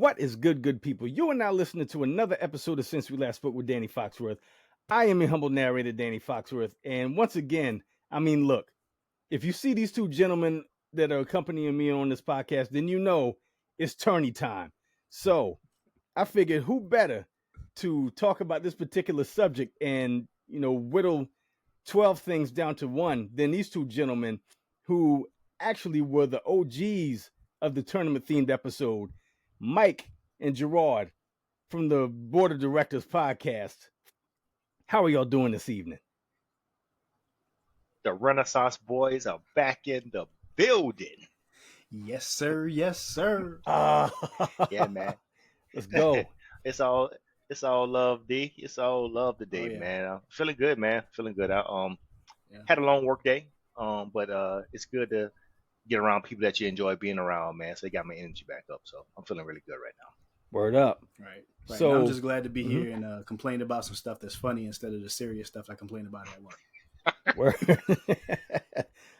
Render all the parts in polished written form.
What is good people? You are now listening to another episode of Since We Last Spoke with Danny Foxworth. I am your humble narrator, Danny Foxworth. And once again, look, if you see these two gentlemen that are accompanying me on this podcast, then you know it's tourney time. So I figured who better to talk about this particular subject and, whittle 12 things down to one than these two gentlemen who actually were the OGs of the tournament-themed episode, Mike and Gerard from the Board of Directors podcast. How are y'all doing this evening? The Renaissance boys are back in the building. Yes, sir. Yes, sir. Yeah, man. Let's go. It's all love, D. It's all love today, man. I'm feeling good, man. Feeling good. I had a long work day, but it's good to get around people that you enjoy being around, man. So they got my energy back up. So I'm feeling really good right now. Word up. Right. So and I'm just glad to be here and complain about some stuff that's funny instead of the serious stuff I complain about at work.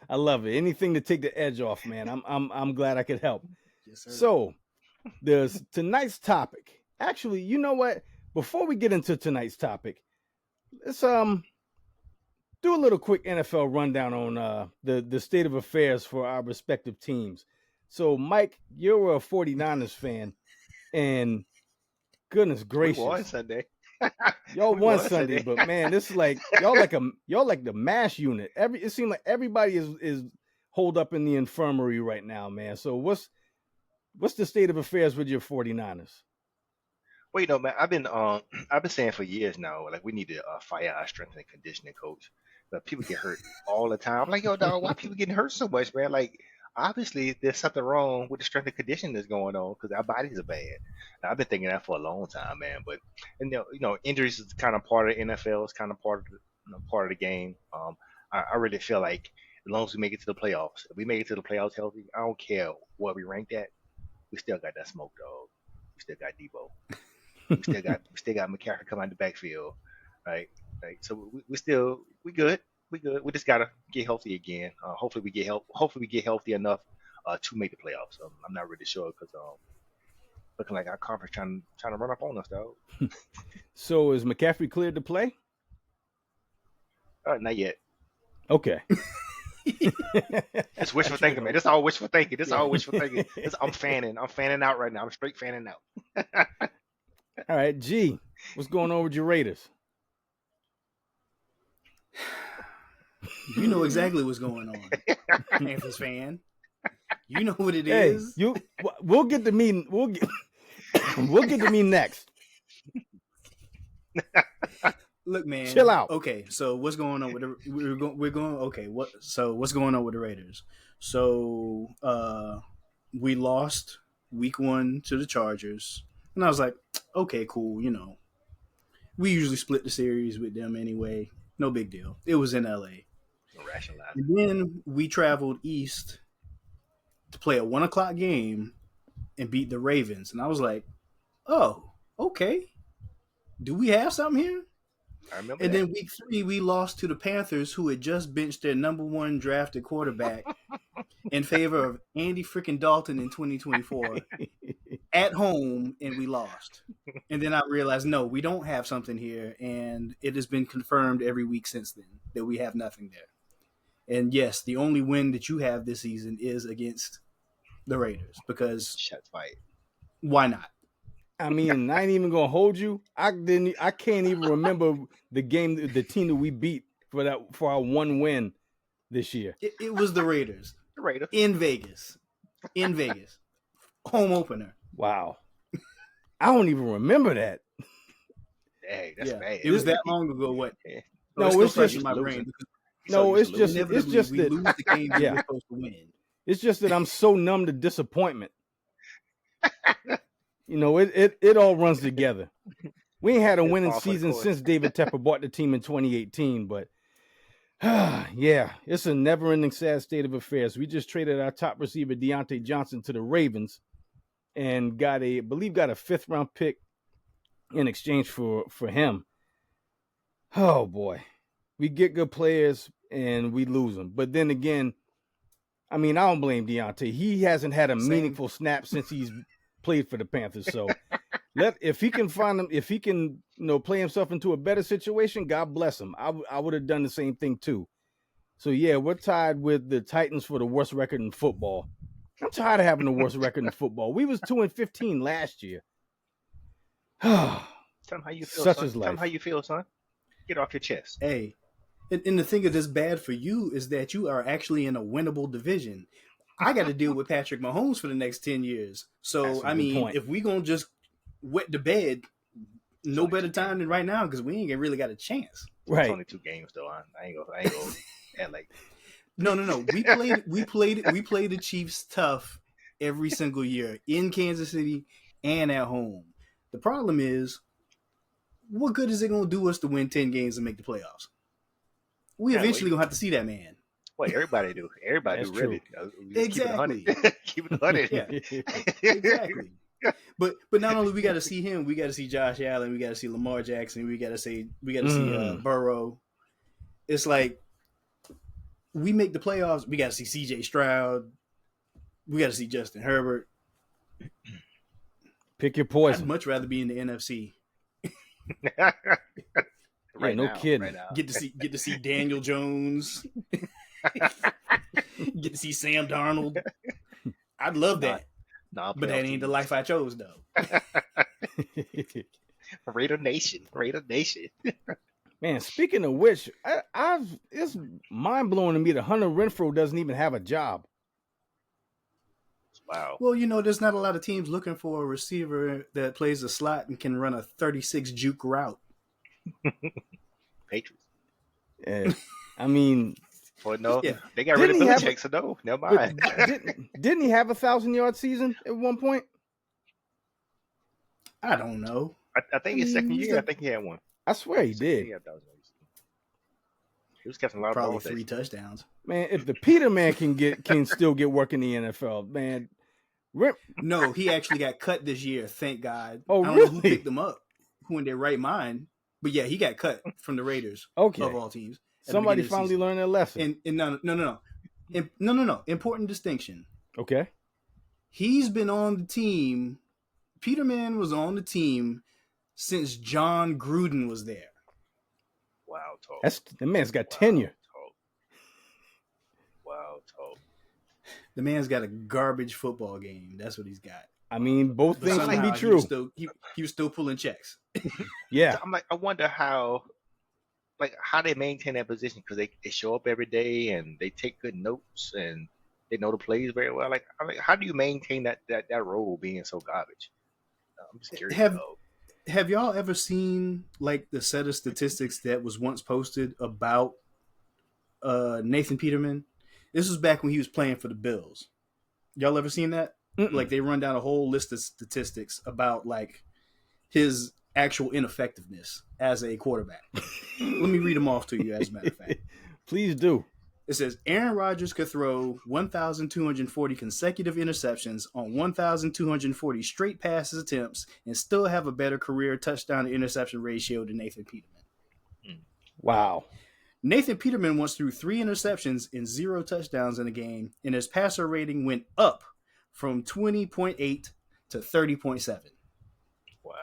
I love it. Anything to take the edge off, man. I'm glad I could help. Yes, sir. So there's tonight's topic. Actually, you know what? Before we get into tonight's topic, let's do a little quick NFL rundown on the state of affairs for our respective teams. So, Mike, you're a 49ers fan, and goodness gracious, we won Sunday. Y'all won Sunday, but man, this is like y'all like the MASH unit. It seems like everybody is holed up in the infirmary right now, man. So what's the state of affairs with your 49ers? Well, man, I've been saying for years now, like we need to fire our strength and conditioning coach. But people get hurt all the time. I'm like, yo, dog, why people getting hurt so much, man? Like, obviously, there's something wrong with the strength and conditioning that's going on because our bodies are bad. And I've been thinking that for a long time, man. But injuries is kind of part of the NFL. It's kind of part of the game. I really feel like as long as we make it to the playoffs, if we make it to the playoffs healthy, I don't care what we ranked at. We still got that smoke, dog. We still got Debo. we still got McCaffrey coming out the backfield, right? So we good. We good. We just gotta get healthy again. Hopefully we get healthy enough to make the playoffs. I'm not really sure because looking like our conference trying to run up on us, dog. So is McCaffrey cleared to play? Not yet. Okay. It's wishful thinking, man. It's all wishful thinking. I'm fanning out right now. I'm straight fanning out. All right, G, what's going on with your Raiders? You know exactly what's going on, Panthers fan. You know what it is. We'll get to me. We'll get to me next. Look, man. Chill out. Okay, so what's going on with what's going on with the Raiders? So we lost week 1 to the Chargers, and I was like, okay, cool. We usually split the series with them anyway. No big deal. It was in LA. And then we traveled east to play a 1:00 game and beat the Ravens. And I was like, oh, okay. Do we have something here? I remember. And then week 3, we lost to the Panthers, who had just benched their number 1 drafted quarterback in favor of Andy freaking Dalton in 2024 at home, and we lost. And then I realized, no, we don't have something here, and it has been confirmed every week since then that we have nothing there. And yes, the only win that you have this season is against the Raiders because shots fired. Why not? I ain't even gonna hold you. I can't even remember the team that we beat for our one win this year. It was the Raiders. The Raiders in Vegas, home opener. Wow, I don't even remember that. Dang, that's bad. It was that long ago. What? Yeah. No, it's just in my brain. No, it's just we lose the game we were supposed to win. It's just that I'm so numb to disappointment. It all runs together. We ain't had a winning season since David Tepper bought the team in 2018, but yeah, it's a never-ending sad state of affairs. We just traded our top receiver Deontay Johnson to the Ravens and got a 5th-round pick in exchange for him. Oh boy, we get good players and we lose them. But then again, I don't blame Deontay. He hasn't had a meaningful snap since he's played for the Panthers. So if he can find him, if he can, play himself into a better situation, God bless him. I would have done the same thing too. So yeah, we're tied with the Titans for the worst record in football. I'm tired of having the worst record in football. We was 2-15 last year. Tell him how you feel, Such son. is life. Tell him how you feel, son. Get off your chest. Hey, and the thing that's bad for you is that you are actually in a winnable division. I got to deal with Patrick Mahomes for the next 10 years. So, I mean, point. if we going to just wet the bed, no better time than right now because we ain't really got a chance. Right. It's only 2 games, though. I ain't gonna act like. No. We played the Chiefs tough every single year in Kansas City and at home. The problem is, what good is it going to do us to win 10 games and make the playoffs? We eventually going to have to see that man. Well, everybody do. Everybody That's do, really. Exactly. Keep it 100. Yeah. Exactly. But not only we got to see him, we got to see Josh Allen, we got to see Lamar Jackson, we got to see Burrow. It's like we make the playoffs, we got to see C.J. Stroud, we got to see Justin Herbert. Pick your poison. I'd much rather be in the NFC. Right, no kidding. Right now. Get to see Daniel Jones. Get to see Sam Darnold. I'd love that. But that ain't the life I chose, though. Raider Nation. Man, speaking of which, it's mind blowing to me that Hunter Renfrow doesn't even have a job. Wow. Well, there's not a lot of teams looking for a receiver that plays the slot and can run a 36 juke route. Patriots. I mean, well, no, yeah. They got rid of Belichick, so no, never mind. Didn't he have a 1,000-yard season at one point? I don't know. I think his second year, I think he had one. I swear he did. He was catching a lot of Probably balls. 3 touchdowns. Man, if the Peterman can still get work in the NFL, man. No, he actually got cut this year. Thank God. Oh, I don't really? know who picked him up, who in their right mind. But yeah, he got cut from the Raiders. Okay. Of all teams. Somebody finally learned their lesson. And no. Important distinction. Okay. He's been on the team. Peterman was on the team since John Gruden was there. Wow, Toll. The man's got tenure. Wow, Toll. The man's got a garbage football game. That's what he's got. I mean, both things can be true. He was still pulling checks. Yeah. I'm like, I wonder how they maintain that position, because they show up every day and they take good notes and they know the plays very well. Like, how do you maintain that role being so garbage? I'm just curious. Have y'all ever seen like the set of statistics that was once posted about Nathan Peterman? This was back when he was playing for the Bills. Y'all ever seen that? Mm-mm. Like they run down a whole list of statistics about like his actual ineffectiveness as a quarterback. Let me read them off to you as a matter of fact. Please do. It says Aaron Rodgers could throw 1,240 consecutive interceptions on 1,240 straight passes attempts and still have a better career touchdown to interception ratio than Nathan Peterman. Wow. Nathan Peterman once threw 3 interceptions and 0 touchdowns in a game, and his passer rating went up from 20.8 to 30.7. Wow.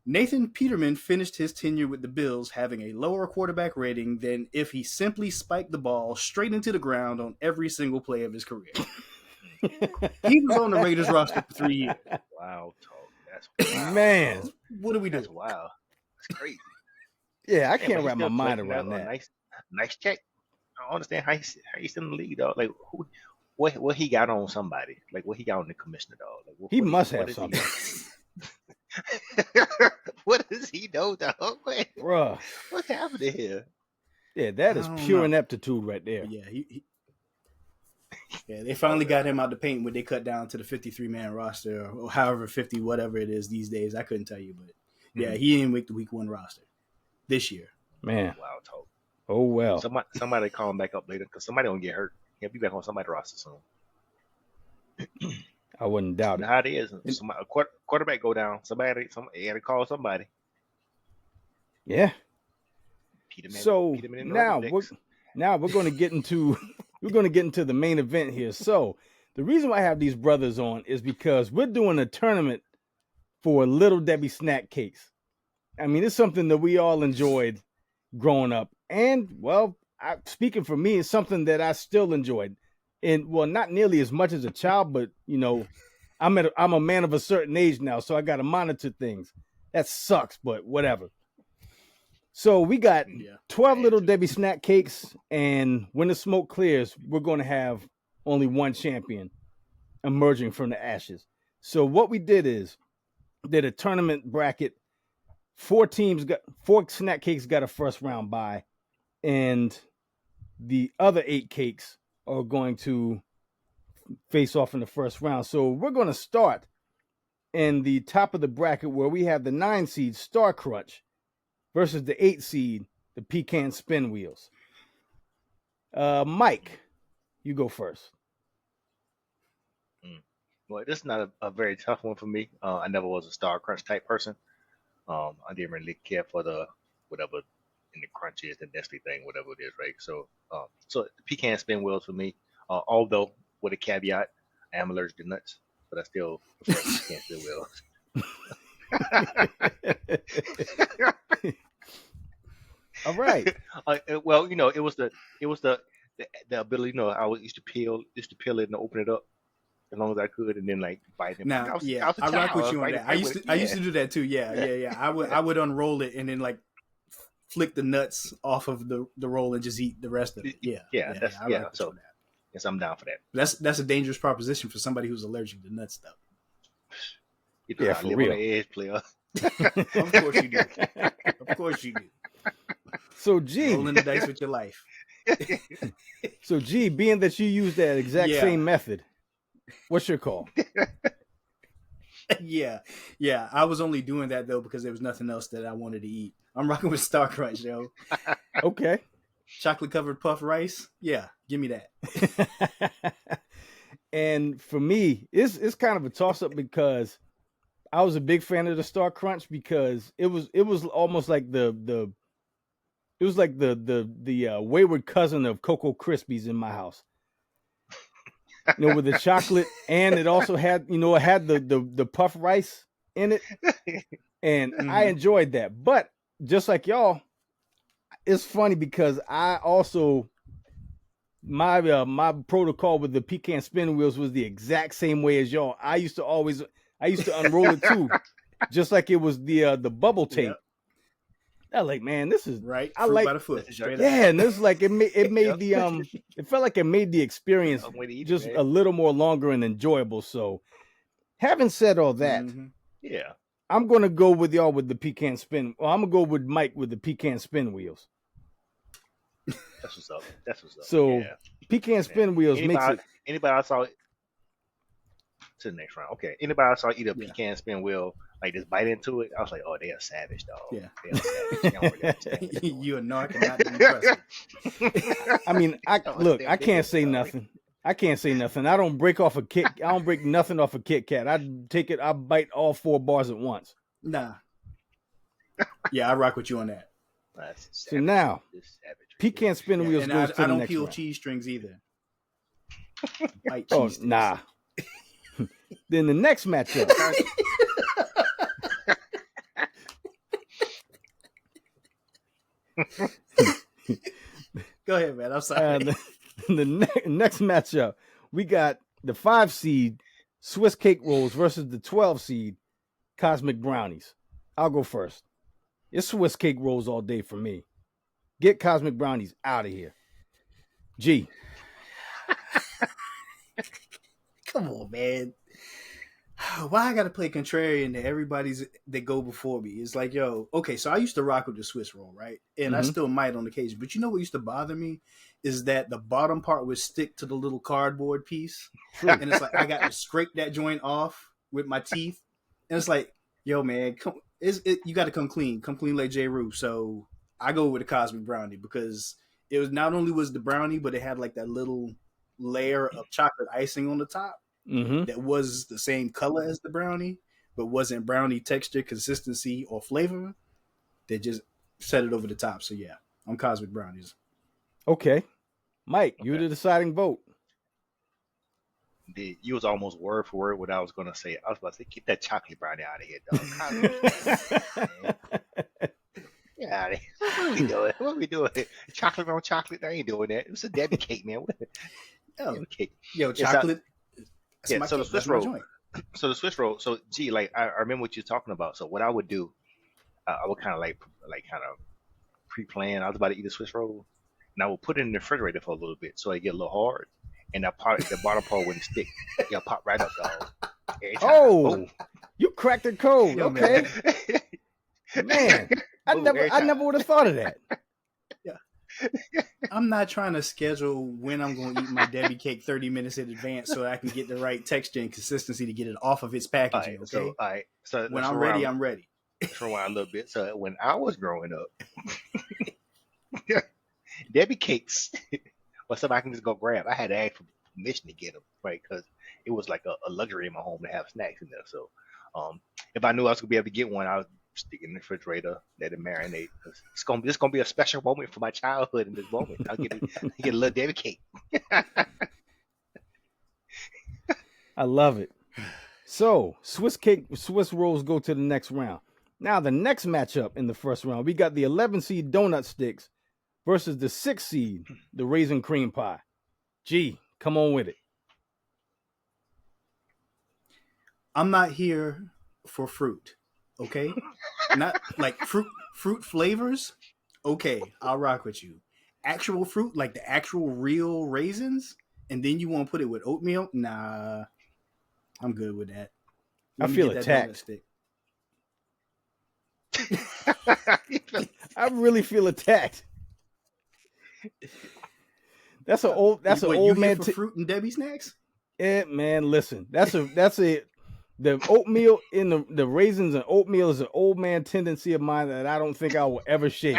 Nathan Peterman finished his tenure with the Bills having a lower quarterback rating than if he simply spiked the ball straight into the ground on every single play of his career. He was on the Raiders roster for 3 years. Wow, That's wow. Man. What do we do? That's wow. That's crazy. Yeah, I can't but wrap my he's mind still around playing that. Nice check. I don't understand how he's still in the league, dog. Like, what he got on somebody? Like, what he got on the commissioner, dog? Like, He must have something. What does he know, dog? Bruh. What's happening here? Yeah, that is pure ineptitude right there. Yeah, yeah, they finally got him out the paint when they cut down to the 53-man roster, or however 50, whatever it is these days. I couldn't tell you, but yeah, he didn't make the week 1 roster this year. Man. Wow, Toad. Oh, well. Somebody call him back up later, because somebody gonna get hurt. He'll be back on somebody's roster soon. I wouldn't doubt You it. know how it is. A quarterback go down. Somebody had to call somebody. Yeah. Peterman, So Peterman now we're going to get into the main event here. So The reason why I have these brothers on is because we're doing a tournament for Little Debbie snack cakes. I mean, it's something that we all enjoyed growing up. And, well, speaking for me, it's something that I still enjoyed. And, well, not nearly as much as a child, but, you know, I'm a man of a certain age now, so I got to monitor things. That sucks, but whatever. So we got 12 Little Debbie snack cakes, and when the smoke clears, we're going to have only one champion emerging from the ashes. So what we did is did a tournament bracket. 4 snack cakes got a first round bye, and the other 8 cakes are going to face off in the first round. So we're going to start in the top of the bracket where we have the 9 seed Star Crunch versus the 8 seed, the Pecan Spin Wheels. Mike, you go first. Well, this is not a very tough one for me. I never was a Star Crunch type person. I didn't really care for the whatever in the crunch is, the Nestle thing, whatever it is, right? So, so the Pecan Spin Wheels for me. Although with a caveat, I am allergic to nuts, but I still prefer Pecan Spin Wheels. All right. Well, you know, it was the ability. You know, used to peel it and open it up as long as I could, and then like bite it. Now, I rock with you on that. I used to do that too. Yeah. I would unroll it and then like flick the nuts off of the roll and just eat the rest of it. Yeah. So, yes, I'm down for that. That's a dangerous proposition for somebody who's allergic to nuts, though. You know, I live on the edge, player. Of course you do. Of course you do. So, G, rolling the dice with your life. So, G, being that you use that exact same method, what's your call? Yeah. I was only doing that though because there was nothing else that I wanted to eat. I'm rocking with Star Crunch, yo. Okay. Chocolate covered puff rice. Yeah, give me that. And for me, it's kind of a toss up because I was a big fan of the Star Crunch because it was almost like the wayward cousin of Cocoa Krispies in my house. You know, with the chocolate, and it also had, you know, it had the puff rice in it, and I enjoyed that. But just like y'all, it's funny because I also my protocol with the Pecan Spin Wheels was the exact same way as y'all. I used to unroll it too, just like it was the bubble tape. Yep. I like, man, this is right. I like by the foot. Yeah, and this is like it made the it felt like it made the experience just a little more longer and enjoyable. So, having said all that, yeah, I'm gonna go with y'all with the Pecan Spin. Well, I'm gonna go with Mike with the Pecan Spin Wheels. That's what's up. So, Pecan Spin Wheels makes it. Anybody I saw to the next round. Okay, anybody I saw eat a Pecan Spin Wheel, like just bite into it, I was like, oh, they are savage, dog. Yeah. They are savage. You a narc and not impressive. I mean, I can't say nothing. I don't break nothing off a Kit Kat. I bite all 4 bars at once. Nah. Yeah, I rock with you on that. So now, Pecan Spin Wheels goes to the next round. I don't peel cheese strings either. Bite cheese strings. Nah. Then the next matchup. Go ahead, man. I'm sorry. The next matchup, we got the 5 seed Swiss Cake Rolls versus the 12 seed Cosmic Brownies. I'll go first. It's Swiss Cake Rolls all day for me. Get Cosmic Brownies out of here. G. Come on, man. Why I gotta play contrarian to everybody's that go before me? It's like, yo, okay, so I used to rock with the Swiss roll, right? And I still might on occasion. But you know what used to bother me is that the bottom part would stick to the little cardboard piece. True. And it's like I got to scrape that joint off with my teeth. And it's like, yo, man, you got to come clean like J. Rue. So I go with the Cosmic Brownie because it was not only was the brownie, but it had like that little layer of chocolate icing on the top. That was the same color as the brownie, but wasn't brownie texture, consistency, or flavor. They just set it over the top. So yeah, I'm Cosmic Brownies. Okay. Mike, you're the deciding vote. You was almost word for word what I was gonna say. I was about to say, get that chocolate brownie out of here, dog. Man. Get out of here. What are we doing? What are we doing? Chocolate on chocolate? I ain't doing that. It was a Debbie cake, man. What Yo, Debbie cake? yo, Yeah, so, chocolate. That's yeah, my so the cake. Swiss That's my roll. joint. So the Swiss roll. So gee, like I remember what you're talking about. So what I would do, I would kind of like kind of pre-plan. I was about to eat a Swiss roll, and I would put it in the refrigerator for a little bit so it get a little hard, and the bottom part wouldn't stick. Yeah, pop right up, dog. Every time. Oh, you cracked the code. Yo, Okay, man. I Boom, every never time. would have thought of that. I'm not trying to schedule when I'm going to eat my Debbie cake 30 minutes in advance so I can get the right texture and consistency to get it off of its All packaging. right, Okay, all right. So when let's I'm ready, rewind, I'm ready. let's rewind a little bit. So when I was growing up, Debbie cakes was something I can just go grab. I had to ask for permission to get them, right? Because it was like a luxury in my home to have snacks in there. So, if I knew I was gonna be able to get one, I would stick it in the refrigerator, let it marinate. 'Cause this gonna be a special moment for my childhood in this moment. Get a little Debbie cake. I love it. So Swiss rolls go to the next round. Now the next matchup in the first round, we got the 11 seed donut sticks versus the 6 seed, the raisin cream pie. Gee, come on with it. I'm not here for fruit. Okay, not like fruit flavors. Okay, I'll rock with you. Actual fruit, like the actual real raisins, and then you want to put it with oatmeal? Nah, I'm good with that. I Let me feel get that attacked. donut stick. I really feel attacked. That's an old You old here man. for fruit and Debbie snacks? Man, listen. That's a the oatmeal in the raisins and oatmeal is an old man tendency of mine that I don't think I will ever shake.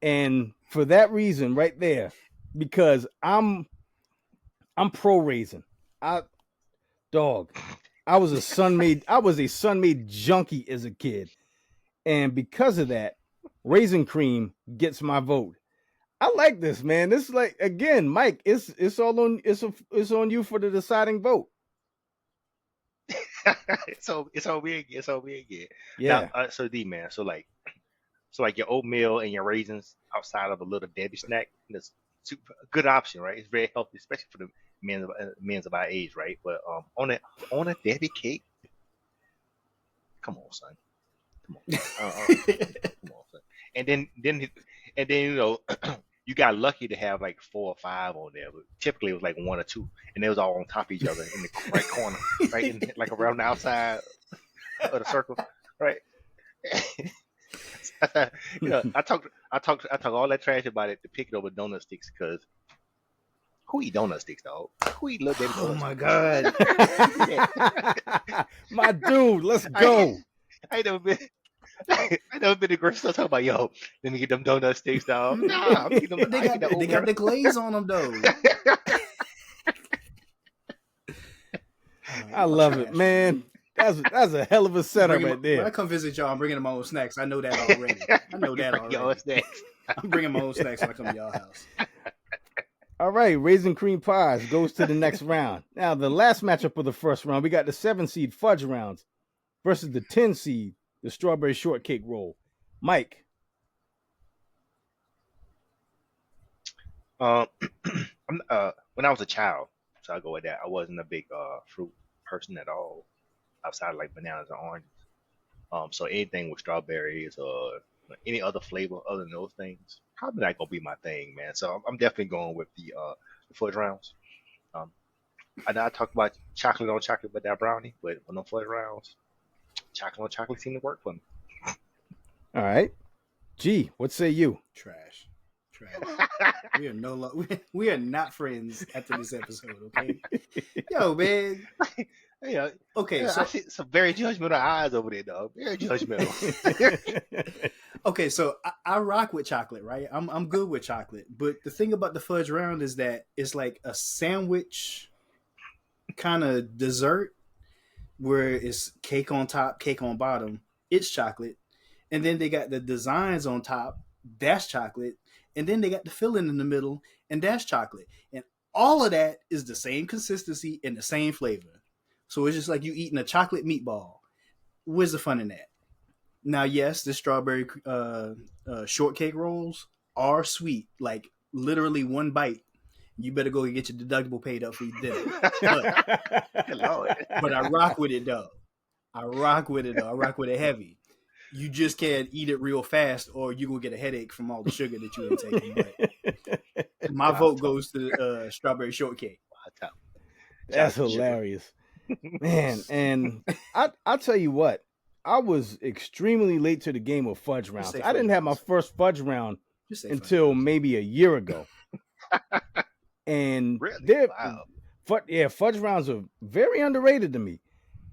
And for that reason, right there, because I'm pro raisin. I was a Sun-Maid junkie as a kid, and because of that, raisin cream gets my vote. I like this, man. This is like, again, Mike. It's on you for the deciding vote. It's on me again. It's on me again. Now, Yeah, so D man, so like your oatmeal and your raisins outside of a little Debbie snack, that's a good option, right? It's very healthy, especially for the men of our age, right? But on a Debbie cake, come on, son, come on, come on, son. And then you got lucky to have like 4 or 5 on there, but typically it was like 1 or 2, and they was all on top of each other in the right corner, right, like around the outside of the circle, right? I talked all that trash about it to pick it over donut sticks because who eat donut sticks, dog? Who eat little baby Oh donut my sticks? god! my dude. Let's I, go. I ain't never been. I never been to grocery store talking about let me get them donut sticks, dog. Nah, I'm getting them. They got the glaze on them though. I love it, man. That's a hell of a setup right When I there. come visit y'all, I'm bringing my own snacks. I know that already. I know that Bring your own already. snacks. I'm bringing my own snacks when I come to y'all house. All right, raisin cream pies goes to the next round. Now the last matchup of the first round, we got the 7 seed fudge rounds versus the 10 seed, the strawberry shortcake roll. Mike. Um, when I was a child, so I go with that. I wasn't a big fruit person at all, outside of like bananas and oranges. So anything with strawberries or any other flavor other than those things, probably not gonna be my thing, man. So I'm definitely going with the fudge rounds. Um, I know I talked about chocolate on chocolate with that brownie, but on the fudge rounds, chocolate on chocolate seemed to work for me. All right. Gee, what say you? Trash. We are we are not friends after this episode, okay? Yo, man. Yeah, Okay, I so see some very judgmental eyes over there, dog. Very judgmental. okay, so I rock with chocolate, right? I'm good with chocolate, but the thing about the fudge round is that it's like a sandwich kind of dessert where it's cake on top, cake on bottom. It's chocolate, and then they got the designs on top. That's chocolate, and then they got the filling in the middle, and that's chocolate. And All of that is the same consistency and the same flavor. So it's just like you eating a chocolate meatball. Where's the fun in that? Now, yes, the strawberry shortcake rolls are sweet. Like literally one bite, you better go and get your deductible paid up for your dinner. But I rock with it though. I rock with it heavy. You just can't eat it real fast, or you gonna get a headache from all the sugar that you ain't taking. But my vote goes to strawberry shortcake. That's hilarious, man. And I'll tell you what, I was extremely late to the game of fudge rounds. I didn't have my first fudge round until maybe a year ago. And really? Wow. Fudge rounds are very underrated to me.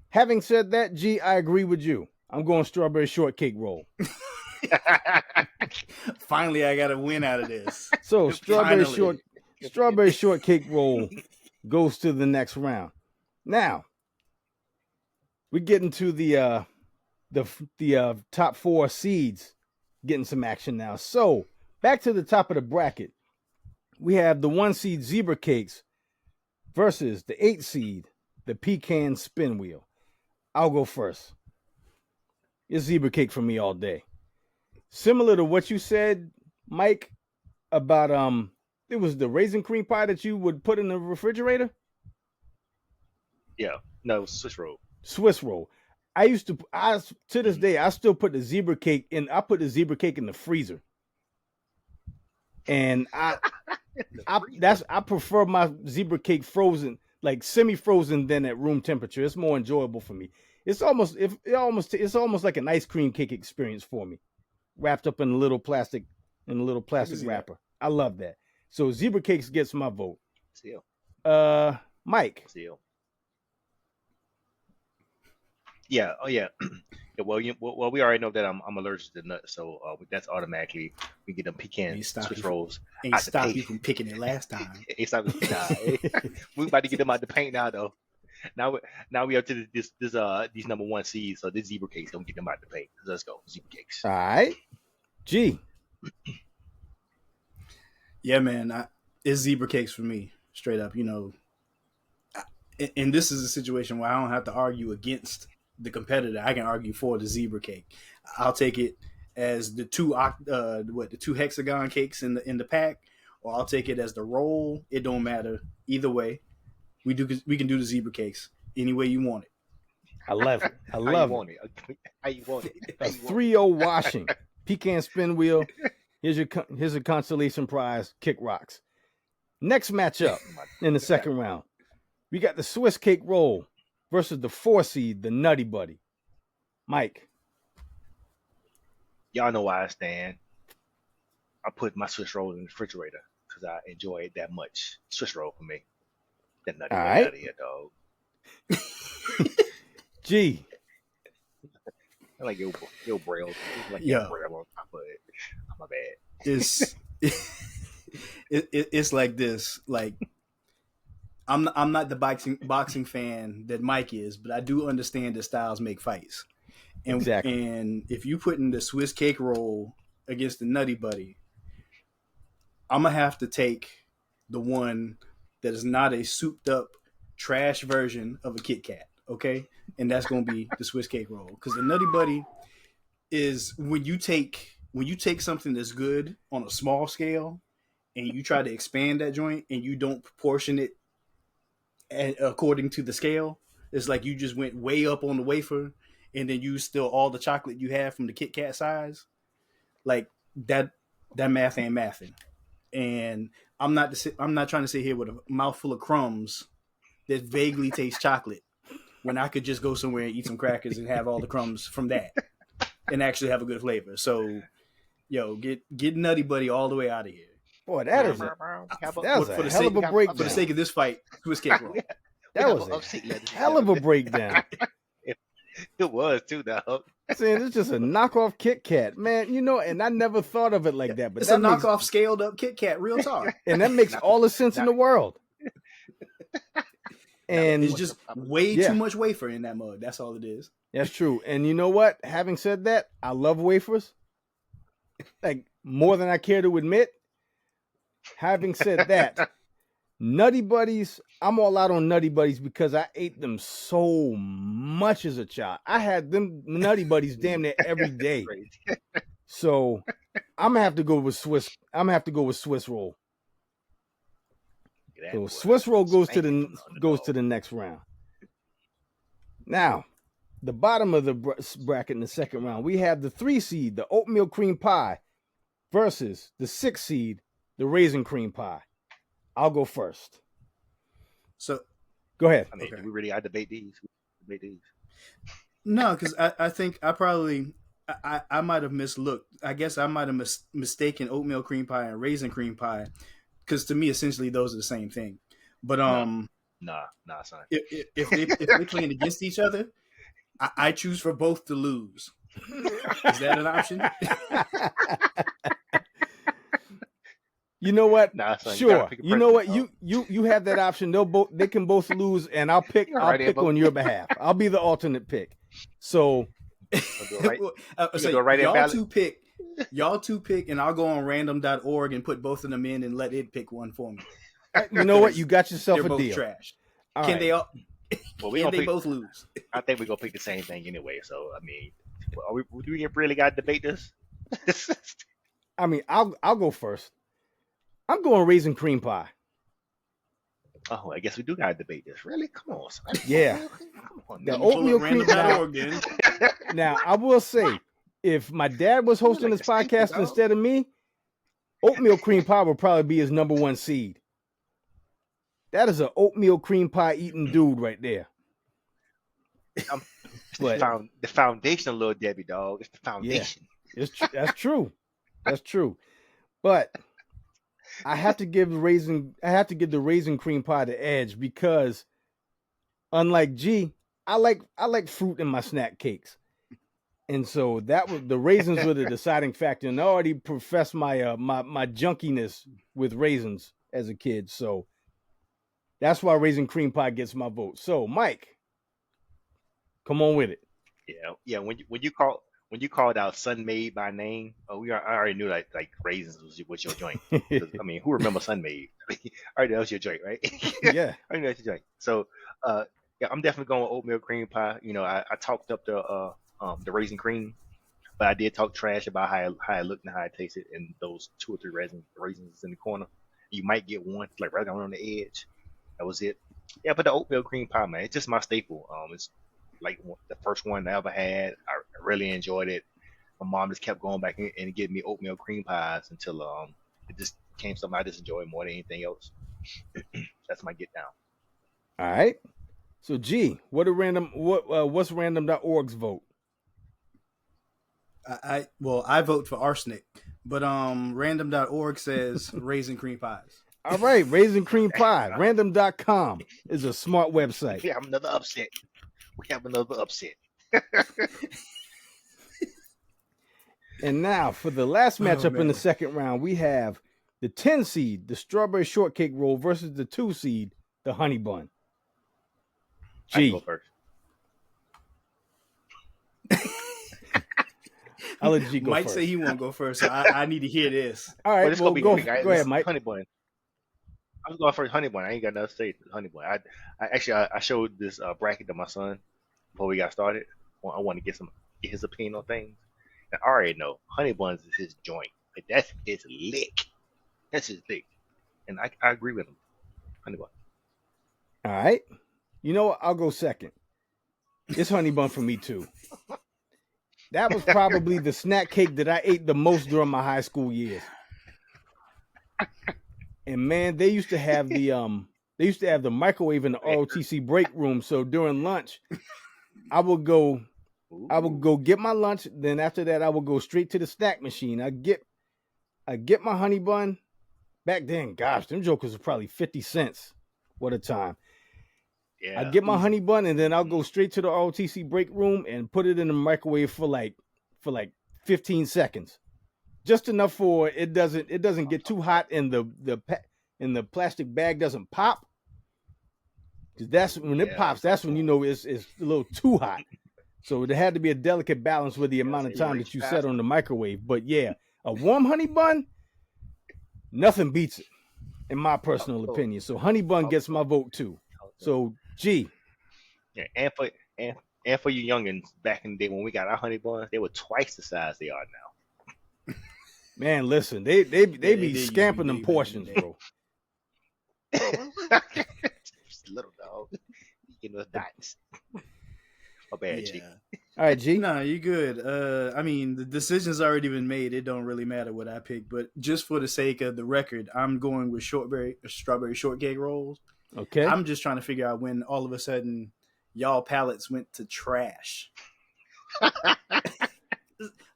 Having said that, G, I agree with you. I'm going strawberry shortcake roll. Finally, I got a win out of this. So strawberry shortcake roll goes to the next round. Now we get into the top 4 seeds getting some action now. So back to the top of the bracket, we have the 1 seed zebra cakes versus the 8 seed, the pecan spin wheel. I'll go first. It's zebra cake for me all day. Similar to what you said, Mike, about it was the raisin cream pie that you would put in the refrigerator. Yeah, no, Swiss roll. Swiss roll. To this day, I still put the zebra cake in. I put the zebra cake in the freezer, and I prefer my zebra cake frozen, like semi-frozen, than at room temperature. It's more enjoyable for me. It's almost like an ice cream cake experience for me, wrapped up in a little plastic wrapper. I love that. So zebra cakes gets my vote. Seal. Mike. Seal. Yeah. Oh yeah. Yeah, well, we already know that I'm allergic to nuts, so that's automatically we get them pecan Swiss rolls. Ain't stop you from picking it last time. We about to get them out the paint now though. Now we up to these number 1 seeds, so this zebra cakes gonna get them out the paint. Let's go, zebra cakes. All right, G. Yeah, man, it's zebra cakes for me, straight up. You know, and this is a situation where I don't have to argue against the competitor. I can argue for the zebra cake. I'll take it as the two hexagon cakes in the pack, or I'll take it as the roll. It don't matter either way. We can do the zebra cakes any way you want it. I love it. How you want it? A 3-0 washing pecan spin wheel. Here's a consolation prize. Kick rocks. Next matchup in the second round, we got the Swiss cake roll versus the 4 seed, the Nutty Buddy. Mike. Y'all know why I stand. I put my Swiss roll in the refrigerator because I enjoy it that much. Swiss roll for me. That nutty right. Out of here, dog. G. I like your braille. Like your braille on top of it. Oh, my bad. It's like this. Like I'm not the boxing fan that Mike is, but I do understand that styles make fights. And, exactly. And if you put in the Swiss cake roll against the Nutty Buddy, I'm gonna have to take the one that is not a souped up trash version of a Kit Kat, okay? And that's gonna be the Swiss cake roll, because the Nutty Buddy is when you take something that's good on a small scale and you try to expand that joint and you don't proportion it according to the scale. It's like you just went way up on the wafer and then you still all the chocolate you have from the Kit Kat size. Like that math ain't mathing. And I'm not trying to sit here with a mouthful of crumbs that vaguely taste chocolate when I could just go somewhere and eat some crackers and have all the crumbs from that and actually have a good flavor. So, get Nutty Buddy all the way out of here. Boy, that was a hell of a breakdown. For the sake of this fight, Swiss cake roll. That was a hell of a breakdown. It was too, dog. Saying it's just a knockoff Kit Kat, man. And I never thought of it like that. But it's a knockoff scaled up Kit Kat, real talk. And that makes all the sense in the world. And it's just way too much wafer in that mug. That's all it is. That's true. And you know what? Having said that, I love wafers, like more than I care to admit. Having said that, Nutty Buddies, I'm all out on Nutty Buddies because I ate them so much as a child. I had them Nutty Buddies damn near every day. Crazy. So I'm gonna have to go with Swiss. I'm gonna have to go with Swiss roll. That So boy Swiss roll goes to spanking the from underdog. goes to the next round. Now, the bottom of the bracket in the second round, we have the 3 seed, the oatmeal cream pie, versus the 6 seed, the raisin cream pie. I'll go first. So Go ahead. I mean, Okay. do we really? I debate these. no, because I think I probably I might have mislooked. I guess I might have mistaken oatmeal cream pie and raisin cream pie, because to me, essentially, those are the same thing. But Nah, son. if they're playing against each other, I choose for both to lose. Is that an option? You know what? Nah, son. Sure. You know what? You You have that option. They can both lose, and I'll pick on your behalf. I'll be the alternate pick. So Y'all two pick, and I'll go on random.org and put both of them in and let it pick one for me. you know what? You got yourself They're a both deal. trashed. All Can right. they all? Well, Can they both lose? I think we're gonna pick the same thing anyway. So I mean, do we really got to debate this? I mean, I'll go first. I'm going raisin cream pie. Oh, I guess we do got to debate this. Really? Come on, son. Yeah. Come on. The man. oatmeal cream pie. Random.org then. Now, I will say, if my dad was hosting like this a stinky podcast dog. instead of me, oatmeal cream pie would probably be his number 1 seed. That is an oatmeal cream pie eating dude right there. But the foundation of Little Debbie, dog. It's the foundation. that's true. That's true. But I have to give the raisin cream pie the edge because, unlike G, I like fruit in my snack cakes, and so that was the raisins were the deciding factor. And I already professed my my junkiness with raisins as a kid, so that's why raisin cream pie gets my vote. So Mike, come on with it. Yeah. When you called out Sun Made by name, I already knew like raisins was your joint. 'Cause, I mean, who remembers Sun Made? I already know that was your joint, right? Yeah. I know that's your joint. So, yeah, I'm definitely going with oatmeal cream pie. You know, I talked up the raisin cream, but I did talk trash about how it looked and how it tasted, and those 2 or 3 raisins in the corner. You might get one like right on the edge. That was it. Yeah, but the oatmeal cream pie, man, it's just my staple. It's like the first one I ever had. I really enjoyed it. My mom just kept going back and getting me oatmeal cream pies until it just became something I just enjoyed more than anything else. That's my get down. All right. So G, what's random.org's vote? I vote for arsenic, but random.org says raisin cream pies. All right, raisin cream pie. Random.com is a smart website. We have another upset. And now for the last matchup in man. the second round, we have the 10 seed, the strawberry shortcake roll, versus the 2 seed, the honey bun. I can G, go first. I'll let G go Mike first. say he won't go first, so I need to hear this. All Well, right, this well, gonna be go quick. ahead, This Mike. Honey bun. I was going first honey bun. I ain't got nothing to say. Honey bun. I showed this bracket to my son before we got started. I want to get his opinion on things. And I already know honey buns is his joint. Like that's his lick. That's his lick. And I agree with him. Honey bun. All right. You know what? I'll go second. It's honey bun for me too. That was probably the snack cake that I ate the most during my high school years. And man, they used to have the microwave in the ROTC break room. So during lunch, I would go get my lunch. Then after that, I would go straight to the snack machine. I get my honey bun. Back then, gosh, them jokers were probably 50 cents at a time. Yeah. I'd get my honey bun and then I'll go straight to the ROTC break room and put it in the microwave for like 15 seconds. Just enough for it doesn't get too hot and the plastic bag doesn't pop. Cause that's when it pops, that's when you know it's a little too hot. So there had to be a delicate balance with the amount of time that you set on the microwave. But yeah, a warm honey bun, nothing beats it. in my personal opinion. So honey bun gets my vote too. So G. Yeah, and for you youngins back in the day when we got our honey buns, they were twice the size they are now. Man, listen, they be did scamping them big back in portions, the day. bro. Just a little dog. You know, dots. My bad, G. All right, G. No, you good. I mean, the decision's already been made. It don't really matter what I pick, but just for the sake of the record, I'm going with strawberry shortcake rolls. Okay. I'm just trying to figure out when all of a sudden y'all palates went to trash.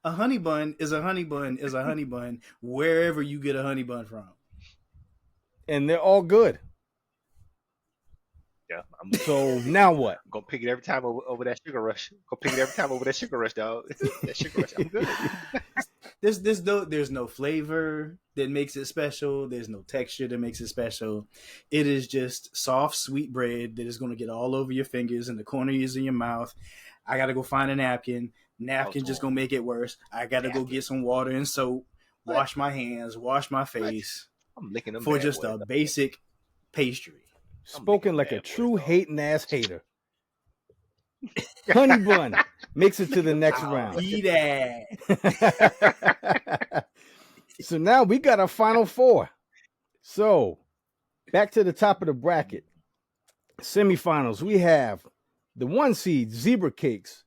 A honey bun is a honey bun is a honey bun wherever you get a honey bun from. And they're all good. Yeah. So now what? I'm gonna pick it every time over that sugar rush. Gonna pick it every time over that sugar rush, dog. That sugar rush, I'm good. There's no flavor that makes it special. There's no texture that makes it special. It is just soft, sweet bread that is going to get all over your fingers and the corners of your mouth. I got to go find a napkin. Napkin just going to make it worse. I got to go get some water and soap, wash my hands, wash my face. I'm licking them for just a basic pastry. Spoken like a true hating ass hater. Honey bun makes it to the next round. Eat that. So now we got our final four. So back to the top of the bracket. Semifinals, we have the 1 seed, Zebra Cakes,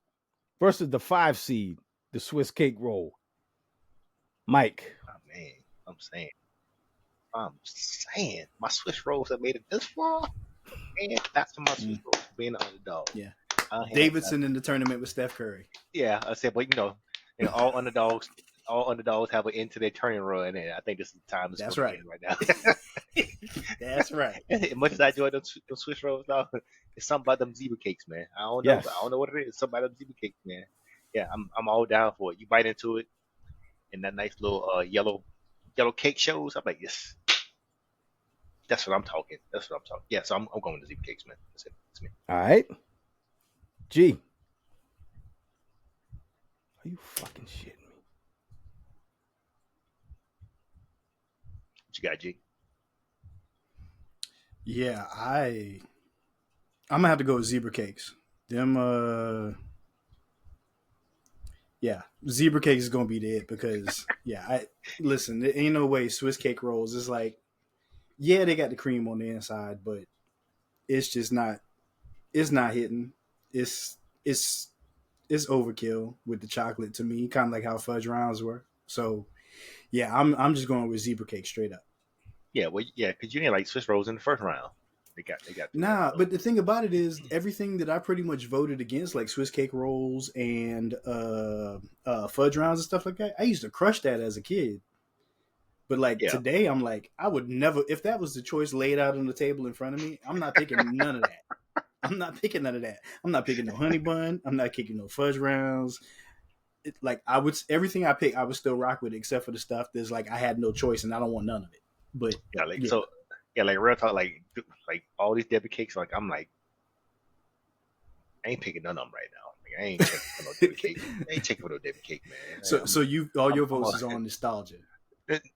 versus the 5 seed, the Swiss Cake Roll. Mike. Oh, man, I'm saying, my Swiss rolls have made it this far. Man, that's for my Swiss rolls being an underdog. Yeah. Davidson in the tournament with Steph Curry. Yeah, I said, but all underdogs have an end to their turning run, and I think this is the time. That's right. Right now. That's right. As much as I enjoy them Swiss rolls, now it's something about them zebra cakes, man. I don't know. Yes. I don't know what it is. Something about them zebra cakes, man. Yeah, I'm all down for it. You bite into it, and that nice little yellow cake shows. I'm like, yes. That's what I'm talking. Yeah, so I'm going with the zebra cakes, man. That's it. That's me. All right. G. Are you fucking shitting me? What you got, G? Yeah, I'm gonna have to go with zebra cakes. Zebra cakes is gonna be it because listen, there ain't no way Swiss cake rolls is like, yeah, they got the cream on the inside, but it's just not. It's not hitting. It's overkill with the chocolate to me, kind of like how fudge rounds were. So, yeah, I'm just going with zebra cake straight up. Yeah, well, yeah, because you didn't like Swiss rolls in the first round. They got. Nah, but the thing about it is, everything that I pretty much voted against, like Swiss cake rolls and fudge rounds and stuff like that, I used to crush that as a kid. But today, I'm like, I would never, if that was the choice laid out on the table in front of me, I'm not picking none of that. I'm not picking none of that. I'm not picking no honey bun. I'm not kicking no fudge rounds. Everything I pick, I would still rock with it, except for the stuff that's like I had no choice and I don't want none of it. But real talk, like all these Debbie cakes, like I'm like, I ain't picking none of them right now. Like, I ain't checking for no Debbie cake. I ain't checking for no Debbie cake, man. So all your votes is on nostalgia.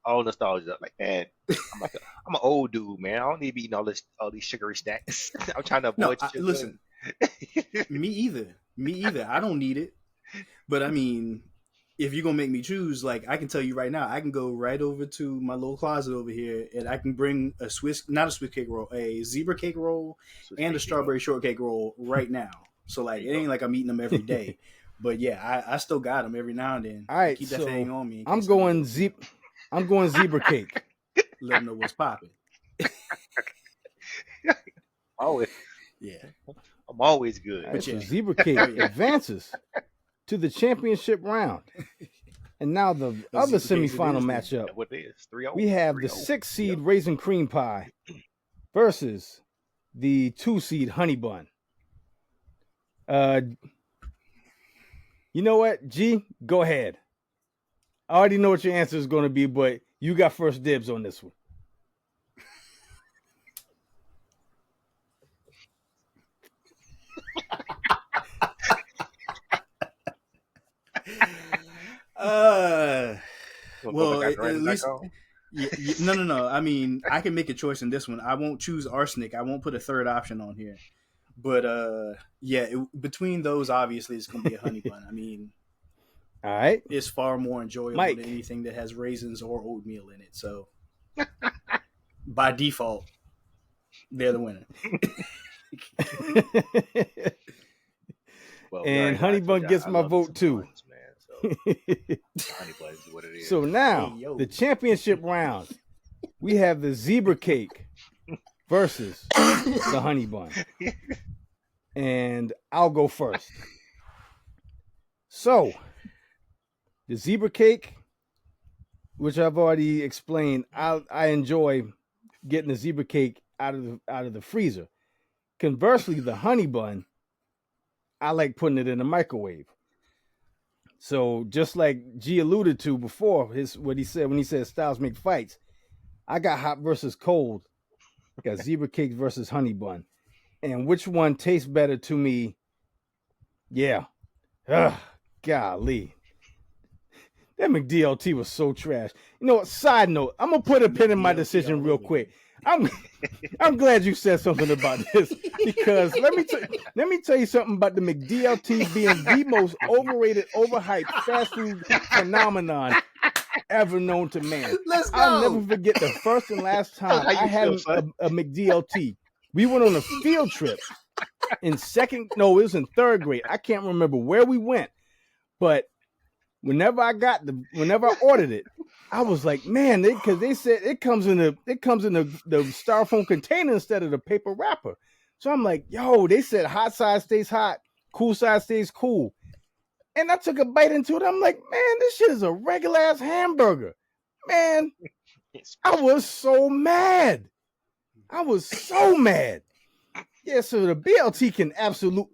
All nostalgia, like man, I'm an old dude, man. I don't need to be eating all these sugary snacks. I'm trying to avoid. Listen, me either. I don't need it, but I mean, if you're gonna make me choose, like I can tell you right now, I can go right over to my little closet over here, and I can bring not a Swiss cake roll, a zebra cake roll, and a strawberry shortcake roll right now. So like, it ain't like I'm eating them every day, but yeah, I still got them every now and then. All right, keep that thing on me. I'm going zebra cake. Let them know what's popping. Always, yeah, I'm always good. Right, so zebra cake advances to the championship round. And now the other semifinal matchup. What it is, 3-0. We have the 6 seed Raisin Cream Pie versus the 2 seed Honey Bun. You know what, G? Go ahead. I already know what your answer is going to be, but you got first dibs on this one. Well, at least No. I mean, I can make a choice in this one. I won't choose arsenic. I won't put a third option on here. But between those, obviously, it's going to be a honey bun. I mean, All right, it's far more enjoyable Mike. than anything that has raisins or oatmeal in it. So, by default, they're the winner. Well, And honey bun gets my vote too. Buns, man, so honey bun is what it is. So now the championship round, we have the zebra cake versus the honey bun, and I'll go first. So the zebra cake, which I've already explained, I enjoy getting the zebra cake out of the freezer. Conversely, the honey bun, I like putting it in the microwave. So just like G alluded to before, what he said when he said styles make fights, I got hot versus cold. Got zebra cake versus honey bun. And which one tastes better to me? Yeah. Ugh, golly. That McDLT was so trash. You know what? Side note, I'm gonna put a pin in my decision real quick. I'm glad you said something about this, because let me tell you something about the McDLT being the most overrated, overhyped fast food phenomenon ever known to man. Let's go. I'll never forget the first and last time I had a McDLT. We went on a field trip it was in third grade. I can't remember where we went, but whenever I ordered it, I was like, man, because they said it comes in the styrofoam container instead of the paper wrapper. So I'm like, yo, they said hot side stays hot, cool side stays cool. And I took a bite into it. I'm like, man, this shit is a regular ass hamburger. Man, I was so mad. Yeah, so the BLT can absolutely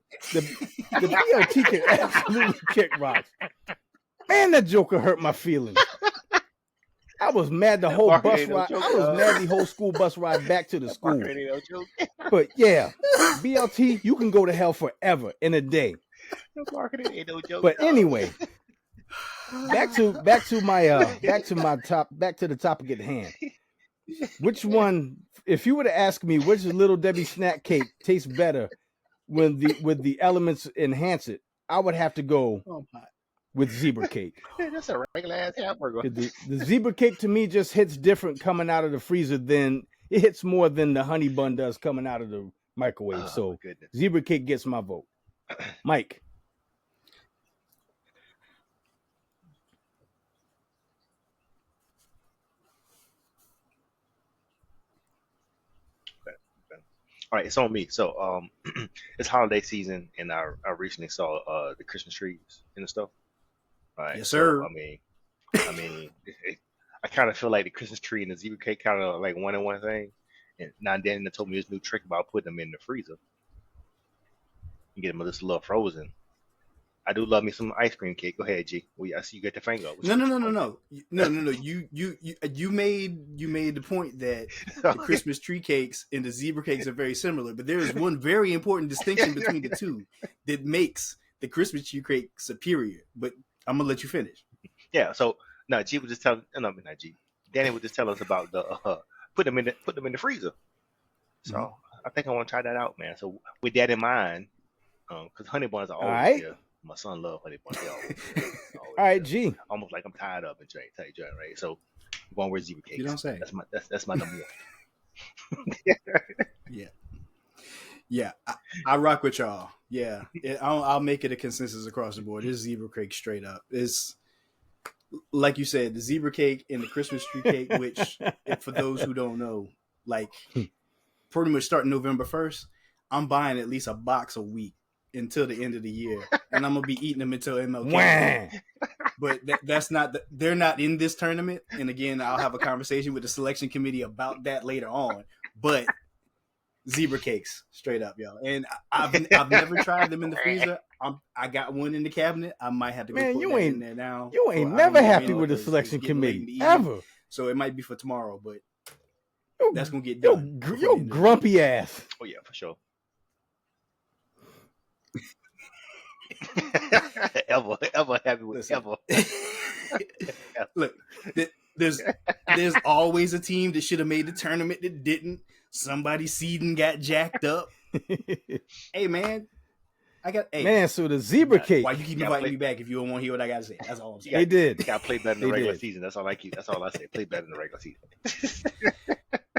kick rocks. Man, that joker hurt my feelings. I was mad the whole bus ride. I was mad the whole school bus ride back to the school. But yeah, BLT, you can go to hell forever in a day. But anyway, back to the topic at hand. Which one, if you were to ask me which Little Debbie snack cake tastes better with the elements enhance it, I would have to go with zebra cake. That's a regular ass hamburger. The zebra cake to me just hits different coming out of the freezer than it hits more than the honey bun does coming out of the microwave. So zebra cake gets my vote. Mike. All right, it's on me. So it's holiday season, and I recently saw the Christmas trees and stuff. All right, yes, sir. So, I mean, I kind of feel like the Christmas tree and the zebra cake kind of like one and one thing. And now Dan told me this new trick about putting them in the freezer and get them just a little frozen. I do love me some ice cream cake. Go ahead, G. I see you get the finger up. No. You made the point that the Christmas tree cakes and the zebra cakes are very similar, but there is one very important distinction between the two that makes the Christmas tree cake superior. But I'm gonna let you finish. Yeah. So now G was just telling. No, not G. Danny would just tell us about the put them in the freezer. So I think I want to try that out, man. So with that in mind, because honey buns are always here. My son loves honey buns. All right, G. Almost like I'm tired of it, right? So one word zebra cakes. You don't say. That's my number one. Yeah. I rock with y'all. Yeah, I'll make it a consensus across the board. This zebra cake straight up is, like you said, the zebra cake and the Christmas tree cake. Which, for those who don't know, like pretty much starting November 1st, I'm buying at least a box a week until the end of the year, and I'm gonna be eating them until MLK. But they're not in this tournament. And again, I'll have a conversation with the selection committee about that later on. But zebra cakes, straight up, y'all. And I've never tried them in the freezer. I got one in the cabinet. I might have to go put that in there now. You ain't never happy with the selection committee ever. So it might be for tomorrow, but that's gonna get done. Yo, grumpy ass. Oh yeah, for sure. ever happy with ever. Look, there's always a team that should have made the tournament that didn't. Somebody's seeding got jacked up. Hey man, man. So the zebra cake. Why you keep inviting me back if you don't want to hear what I gotta say? That's all I'm saying. They did. You gotta play better in the regular season. That's all I keep. That's all I say. Play better in the regular season.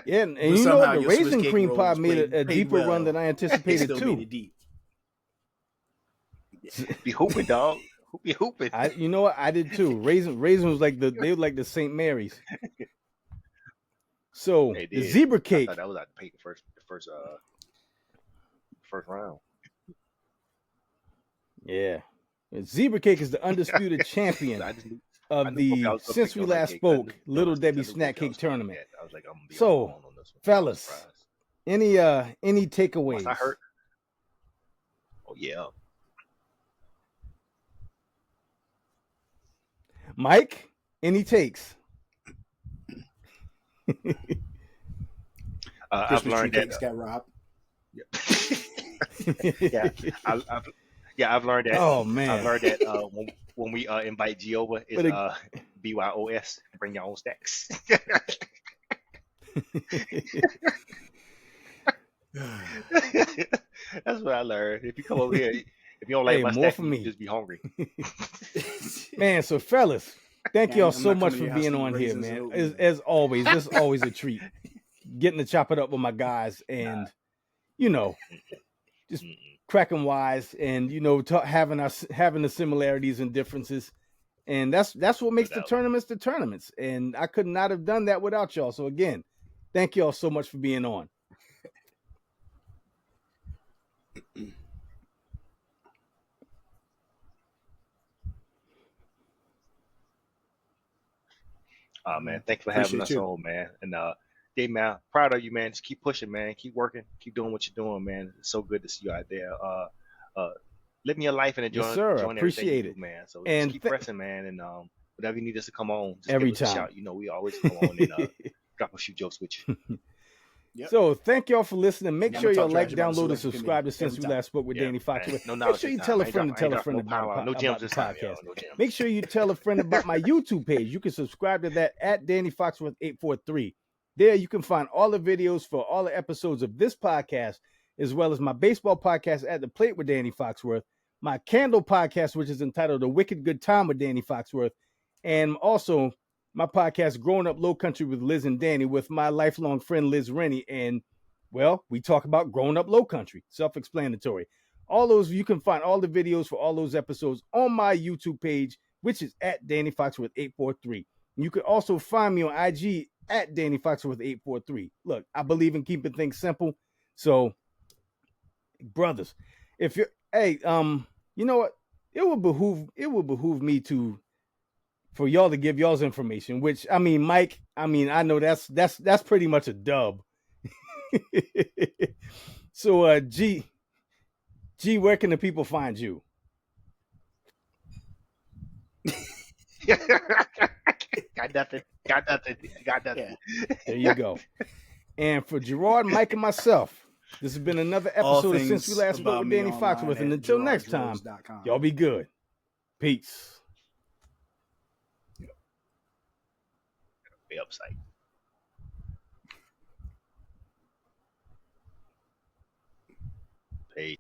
Yeah, and you know what? The raisin cream pie made a deeper run than I anticipated too. Be hooping, dog. Be hooping. You know what? I did too. Raisin was like they were like the St. Mary's. So the zebra cake. I thought that was out the first round. Yeah, zebra cake is the undisputed champion of the Since We Last Spoke Little Debbie Snack Cake Tournament. I was like, I'm gonna be so, fellas, any takeaways? Once I heard. Oh yeah. Mike, any takes? I've learned that got robbed. I've learned that. Oh man, I've learned that when we invite G over, it's BYOS. Bring your own stacks. That's what I learned. If you come over here, if you don't like my stack, you just be hungry. Man, so fellas, thank y'all so much for being on here, man. As always, this is always a treat. Getting to chop it up with my guys and, just cracking wise and, having the similarities and differences. And that's what makes the tournaments. And I could not have done that without y'all. So again, thank y'all so much for being on. Man, thanks for having us on, man. And Dave, man, proud of you, man. Just keep pushing, man. Keep working. Keep doing what you're doing, man. It's so good to see you out there. Living your life and enjoying, enjoying appreciate everything it, you do, man. So and just keep pressing, man. And whatever you need us to come on, just every give us time. a shout. We always come on and drop a few jokes with you. Yep. So thank y'all for listening. Make sure y'all like, download, and subscribe to Since We Last Spoke with Danny Fox. Make sure you tell a friend to tell a friend about the podcast. Make sure you tell a friend about my YouTube page. You can subscribe to that at Danny Foxworth 843. There you can find all the videos for all the episodes of this podcast, as well as my baseball podcast At the Plate with Danny Foxworth, my candle podcast, which is entitled The Wicked Good Time with Danny Foxworth, and also my podcast, Growing Up Low Country with Liz and Danny, with my lifelong friend, Liz Rennie. And, well, we talk about growing up low country, self-explanatory. All those, you can find all the videos for all those episodes on my YouTube page, which is at Danny Foxworth 843. You can also find me on IG at Danny Foxworth 843. Look, I believe in keeping things simple. So, brothers, if you're, you know what? It would behoove me for y'all to give y'all's information, which, Mike, I know that's pretty much a dub. So, G, where can the people find you? Got nothing. Yeah, there you go. And for Gerard, Mike, and myself, this has been another episode of Since We Last Spoke with Danny Foxworth. And until next time, y'all be good. Peace. Be upside.